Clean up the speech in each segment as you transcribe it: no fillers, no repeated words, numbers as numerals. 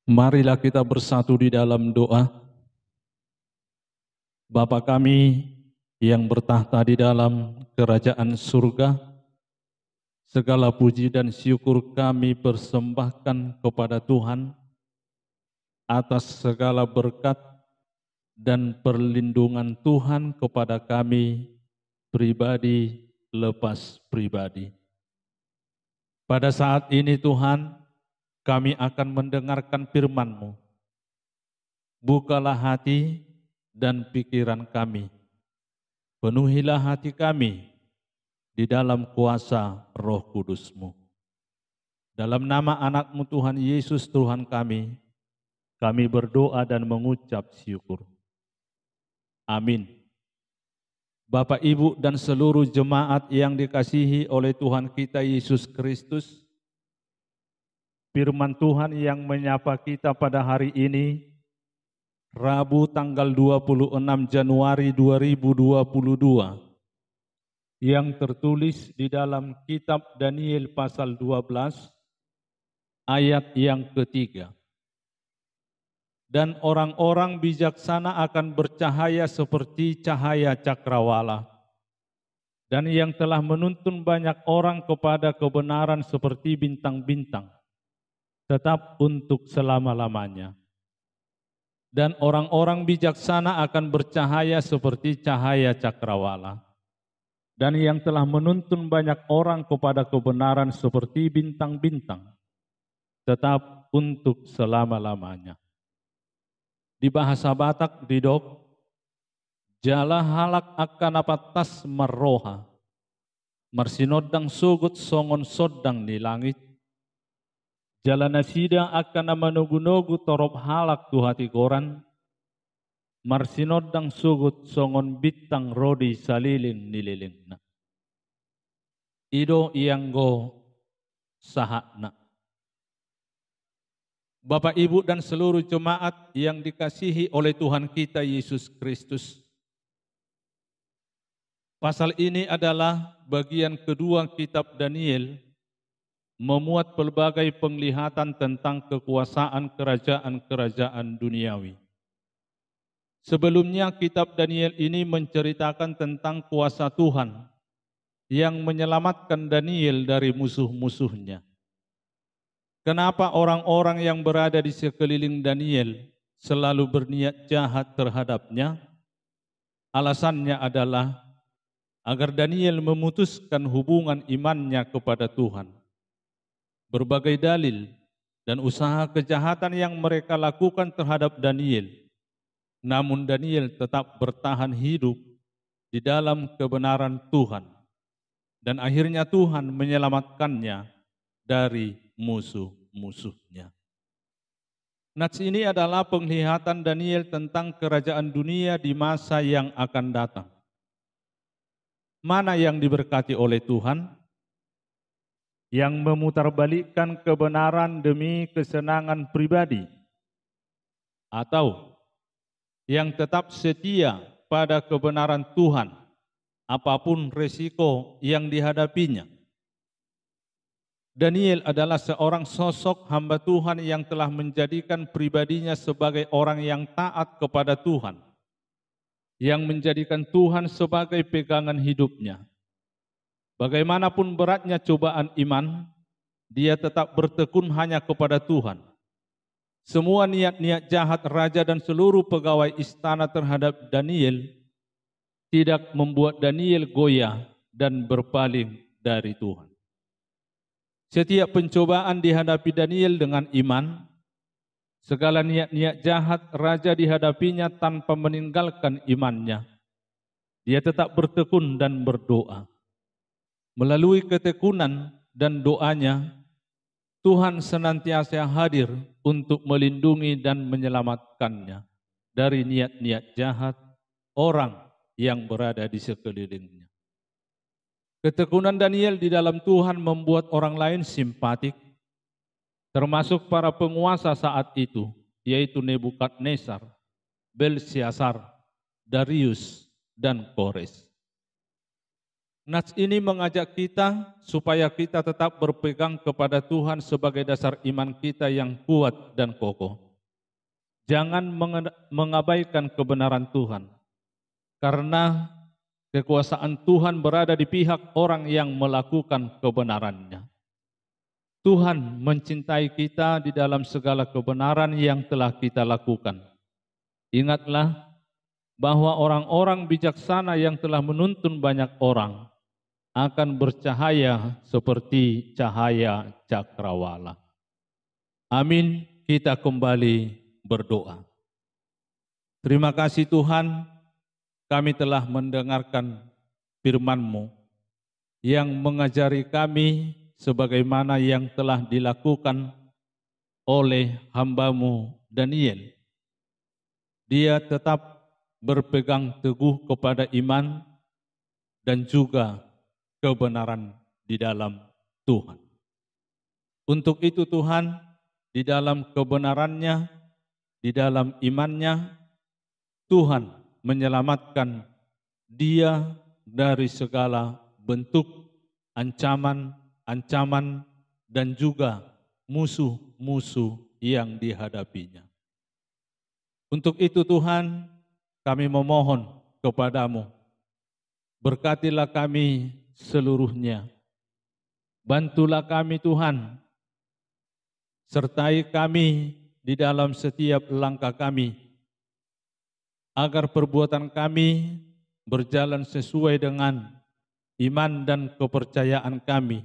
Marilah kita bersatu di dalam doa. Bapa kami yang bertahta di dalam kerajaan surga, segala puji dan syukur kami persembahkan kepada Tuhan atas segala berkat dan perlindungan Tuhan kepada kami pribadi lepas pribadi. Pada saat ini Tuhan, kami akan mendengarkan firman-Mu. Bukalah hati dan pikiran kami. Penuhilah hati kami di dalam kuasa Roh Kudus-Mu. Dalam nama anak-Mu Tuhan Yesus Tuhan kami berdoa dan mengucap syukur. Amin. Bapak, Ibu, dan seluruh jemaat yang dikasihi oleh Tuhan kita Yesus Kristus, firman Tuhan yang menyapa kita pada hari ini, Rabu tanggal 26 Januari 2022, yang tertulis di dalam kitab Daniel pasal 12, ayat yang ketiga. Dan orang-orang bijaksana akan bercahaya seperti cahaya cakrawala, dan yang telah menuntun banyak orang kepada kebenaran seperti bintang-bintang, tetap untuk selama-lamanya. Dan orang-orang bijaksana akan bercahaya seperti cahaya cakrawala, dan yang telah menuntun banyak orang kepada kebenaran seperti bintang-bintang, tetap untuk selama-lamanya. Di bahasa Batak didok, jala halak akan apatas marroha, marsinodang sugut songon sodang di langit, jala nasida akan manugu-nugu torop halak tuhati koran, marsinodang sugut songon bitang rodi saliling nililingna. Ido ianggo sahakna. Bapak, Ibu, dan seluruh jemaat yang dikasihi oleh Tuhan kita Yesus Kristus. Pasal ini adalah bagian kedua kitab Daniel, memuat pelbagai penglihatan tentang kekuasaan kerajaan-kerajaan duniawi. Sebelumnya kitab Daniel ini menceritakan tentang kuasa Tuhan yang menyelamatkan Daniel dari musuh-musuhnya. Kenapa orang-orang yang berada di sekeliling Daniel selalu berniat jahat terhadapnya? Alasannya adalah agar Daniel memutuskan hubungan imannya kepada Tuhan. Berbagai dalil dan usaha kejahatan yang mereka lakukan terhadap Daniel, namun Daniel tetap bertahan hidup di dalam kebenaran Tuhan. Dan akhirnya Tuhan menyelamatkannya dari musuh-musuhnya. Nats ini adalah penglihatan Daniel tentang kerajaan dunia di masa yang akan datang. Mana yang diberkati oleh Tuhan? Yang memutarbalikkan kebenaran demi kesenangan pribadi, atau yang tetap setia pada kebenaran Tuhan apapun resiko yang dihadapinya? Daniel adalah seorang sosok hamba Tuhan yang telah menjadikan pribadinya sebagai orang yang taat kepada Tuhan, yang menjadikan Tuhan sebagai pegangan hidupnya. Bagaimanapun beratnya cobaan iman, dia tetap bertekun hanya kepada Tuhan. Semua niat-niat jahat raja dan seluruh pegawai istana terhadap Daniel tidak membuat Daniel goyah dan berpaling dari Tuhan. Setiap pencobaan dihadapi Daniel dengan iman, segala niat-niat jahat raja dihadapinya tanpa meninggalkan imannya. Dia tetap bertekun dan berdoa. Melalui ketekunan dan doanya, Tuhan senantiasa hadir untuk melindungi dan menyelamatkannya dari niat-niat jahat orang yang berada di sekelilingnya. Ketekunan Daniel di dalam Tuhan membuat orang lain simpatik, termasuk para penguasa saat itu, yaitu Nebukadnezar, Belsyazar, Darius, dan Kores. Nats ini mengajak kita supaya kita tetap berpegang kepada Tuhan sebagai dasar iman kita yang kuat dan kokoh. Jangan mengabaikan kebenaran Tuhan, karena kekuasaan Tuhan berada di pihak orang yang melakukan kebenarannya. Tuhan mencintai kita di dalam segala kebenaran yang telah kita lakukan. Ingatlah bahwa orang-orang bijaksana yang telah menuntun banyak orang akan bercahaya seperti cahaya cakrawala. Amin, kita kembali berdoa. Terima kasih Tuhan, kami telah mendengarkan firman-Mu yang mengajari kami sebagaimana yang telah dilakukan oleh hamba-Mu Daniel. Dia tetap berpegang teguh kepada iman dan juga kebenaran di dalam Tuhan. Untuk itu Tuhan, di dalam kebenarannya, di dalam imannya, Tuhan menyelamatkan dia dari segala bentuk ancaman dan juga musuh-musuh yang dihadapinya. Untuk itu Tuhan, kami memohon kepadamu, berkatilah kami seluruhnya. Bantulah kami Tuhan, sertai kami di dalam setiap langkah kami, agar perbuatan kami berjalan sesuai dengan iman dan kepercayaan kami,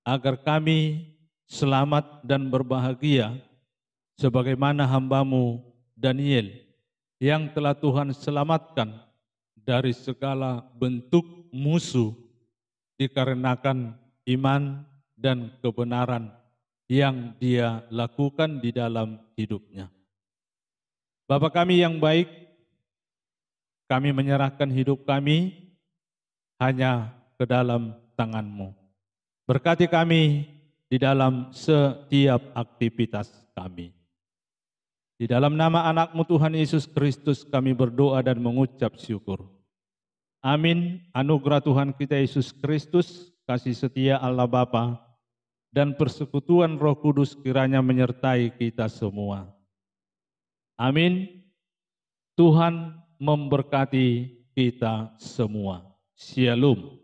agar kami selamat dan berbahagia, sebagaimana hamba-Mu Daniel yang telah Tuhan selamatkan dari segala bentuk musuh dikarenakan iman dan kebenaran yang dia lakukan di dalam hidupnya. Bapa kami yang baik, kami menyerahkan hidup kami hanya ke dalam tangan-Mu. Berkati kami di dalam setiap aktivitas kami. Di dalam nama anak-Mu Tuhan Yesus Kristus kami berdoa dan mengucap syukur. Amin. Anugerah Tuhan kita Yesus Kristus, kasih setia Allah Bapa, dan persekutuan Roh Kudus kiranya menyertai kita semua. Amin. Tuhan memberkati kita semua. Shalom.